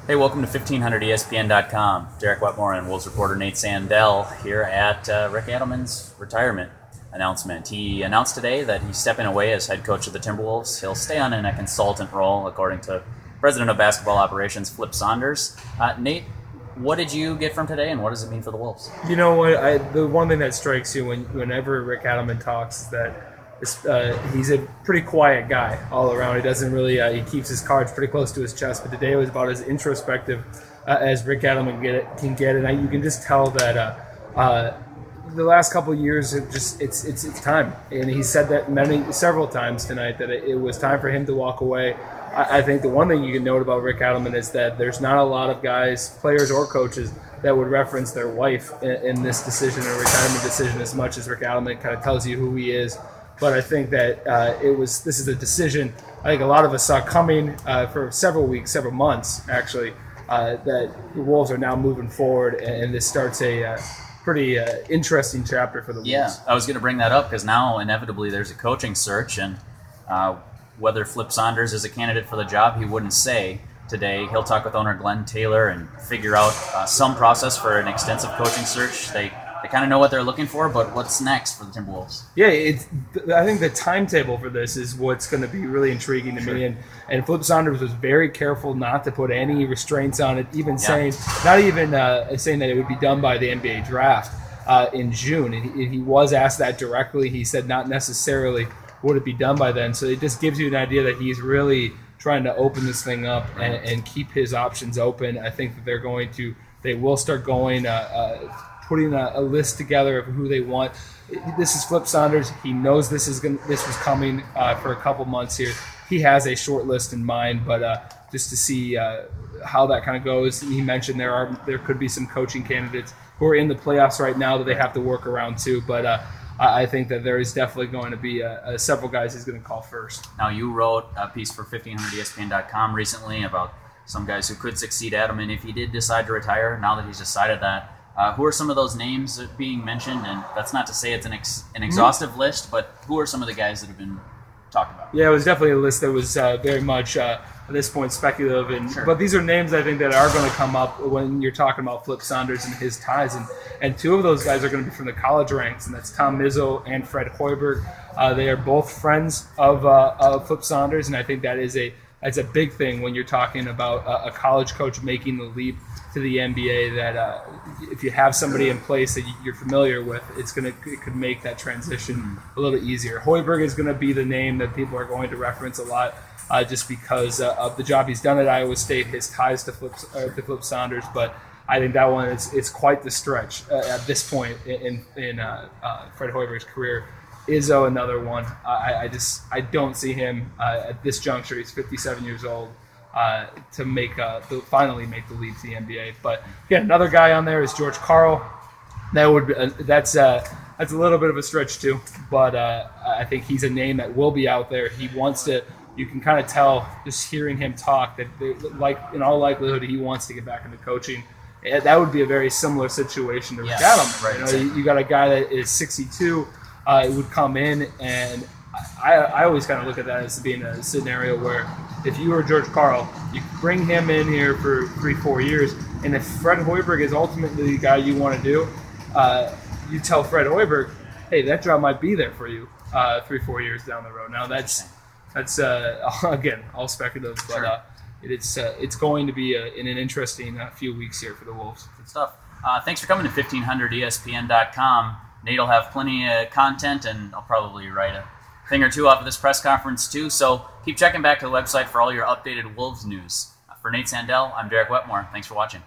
Hey, welcome to 1500ESPN.com. Derek Wetmore and Wolves reporter Nate Sandell here at Rick Adelman's retirement announcement. He announced today that he's stepping away as head coach of the Timberwolves. He'll stay on in a consultant role, according to President of Basketball Operations Flip Saunders. Nate, what did you get from today, and what does it mean for the Wolves? You know what? The one thing that strikes you whenever Rick Adelman talks is that he's a pretty quiet guy all around. He doesn't really he keeps his cards pretty close to his chest. But today was about as introspective as Rick Adelman can get, and you can just tell that the last couple of years it's time. And he said that several times tonight that it was time for him to walk away. I think the one thing you can note about Rick Adelman is that there's not a lot of guys, players or coaches, that would reference their wife in this decision or retirement decision as much as Rick Adelman. Kind of tells you who he is. But I think that this is a decision I think a lot of us saw coming for several weeks, several months actually, that the Wolves are now moving forward, and this starts a pretty interesting chapter for the Wolves. Yeah, I was going to bring that up because now inevitably there's a coaching search, and whether Flip Saunders is a candidate for the job, he wouldn't say today. He'll talk with owner Glenn Taylor and figure out some process for an extensive coaching search. They kind of know what they're looking for, but what's next for the Timberwolves? Yeah, I think the timetable for this is what's going to be really intriguing to me. And Flip Saunders was very careful not to put any restraints on it, saying that it would be done by the NBA draft in June. And he was asked that directly. He said not necessarily would it be done by then. So it just gives you an idea that he's really trying to open this thing up and keep his options open. I think that they will start going putting a list together of who they want. This is Flip Saunders. He knows this was coming for a couple months here. He has a short list in mind, but just to see how that kind of goes. He mentioned there could be some coaching candidates who are in the playoffs right now that they have to work around too. But I think that there is definitely going to be several guys he's going to call first. Now, you wrote a piece for 1500ESPN.com recently about some guys who could succeed Adelman if he did decide to retire. Now that he's decided that, who are some of those names being mentioned? And that's not to say it's an exhaustive list, but who are some of the guys that have been talked about? Yeah, it was definitely a list that was very much at this point speculative. Sure. But these are names I think that are going to come up when you're talking about Flip Saunders and his ties. And two of those guys are going to be from the college ranks, and that's Tom Izzo and Fred Hoiberg. They are both friends of Flip Saunders, and I think that's a big thing when you're talking about a college coach making the leap to the NBA, that if you have somebody in place that you're familiar with, it could make that transition a little easier. Hoiberg is going to be the name that people are going to reference a lot, just because of the job he's done at Iowa State, his ties to Flip Saunders. But I think that one is quite the stretch at this point in Fred Hoiberg's career. Izzo, another one. I don't see him at this juncture. He's 57 years old. To finally make the leap to the NBA. But again, another guy on there is George Karl. That's a little bit of a stretch too, but I think he's a name that will be out there. He wants to. You can kind of tell just hearing him talk that, in all likelihood, he wants to get back into coaching. That would be a very similar situation to Rick Adelman. Right. You got a guy that is 62. Would come in, and I always kind of look at that as being a scenario where if you were George Karl, you bring him in here for 3-4 years, and if Fred Hoiberg is ultimately the guy you want to do, you tell Fred Hoiberg, hey, that job might be there for you 3-4 years down the road. Now that's again all speculative, but it's going to be in an interesting few weeks here for the Wolves. Good stuff. Thanks for coming to 1500ESPN.com. Nate will have plenty of content, and I'll probably write a thing or two off of this press conference too. So keep checking back to the website for all your updated Wolves news. For Nate Sandell, I'm Derek Wetmore. Thanks for watching.